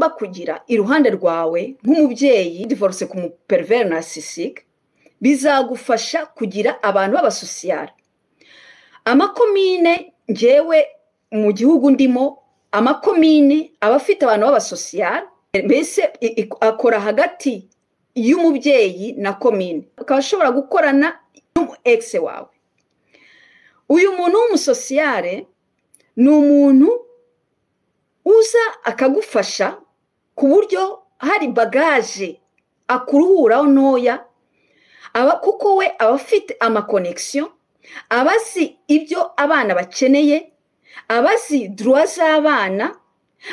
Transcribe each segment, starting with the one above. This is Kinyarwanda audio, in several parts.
ugomba kugira iruhande rwawe nk'umubyeyi divorce ku mupervers narcissique bizagufasha kugira abantu b'abasosiyare. Amakomine ngewe mu gihugu ndimo amakomine abafite abantu b'abasosiyare mbese akora hagati y'umubyeyi na komine akaba ashobora gukorana n'umu ex wawe. Uyu muntu w'umusosiyare ni umuntu uza akagufasha ku buryo hari bagaje akuruhuraho ntoya kuko we aba afite amakonegisiyo, aba azi ibyo abana bakeneye, aba azi droit z'abana,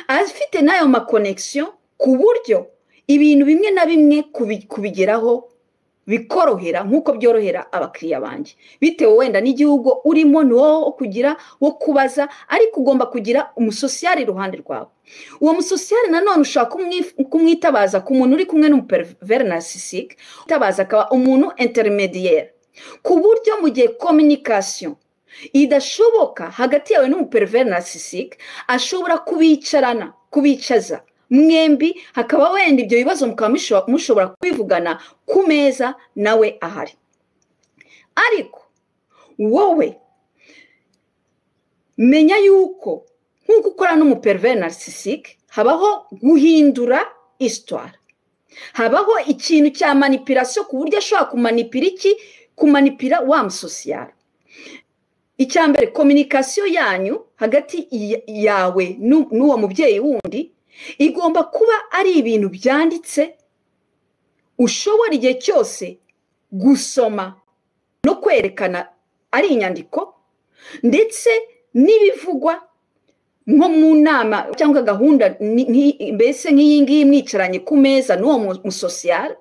afite n'ayo makonegisiyo ku buryo ibintu bimwe na bimwe kubigeraho bikorohera nk'uko byorohera abakiriya banjye, bitewe wenda n'igihugu urimo ni wowe kugira wo kubaza, ariko ugomba kugira umusosiyare iruhande rwawe. Uwo musosiyare nanone ushaka kumwitabaza ku muntu uri kumwe n'umupervers narcissique, utabaza akaba umuntu intermediaire, ku buryo mu gihe communication idashoboka hagati yawe n'umupervers narcissique ashobora kubicaza mwembi, hakaba wenda ibyo bibazo mukaba mushobora kwivugana ku meza nawe ahari. Ariko wowe menya yuko nk'uko ukora n'umupervers narcissique habaho guhindura histoire, habaho ikintu cya manipulation ku buryo ashobora kumanipira wa musosiyare. Icyambere communication yanyu hagati yawe n'uwo mubyeyi wundi igomba kuba ari ibintu byanditse ushobora igihe cyose gusoma no kwerekana ari inyandiko, ndetse n'ibivugwa nko mu nama cyangwa gahunda mbese nk'iyi ngiyi mwicaranye ku meza n'uwo musosiyare,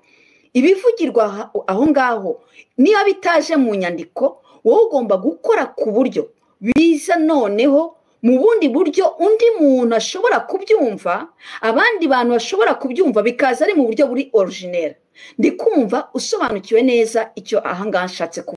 ibivugirwa aho ngaho niba bitaje mu nyandiko wowe ugomba gukora ku buryo biza noneho mu bundi buryo undi muntu ashobora kubyumva, abandi bantu bashobora kubyumva bikaza ari mu buryo buri original. Ndikumva usobanukiwe neza icyo aha ngaha nshatse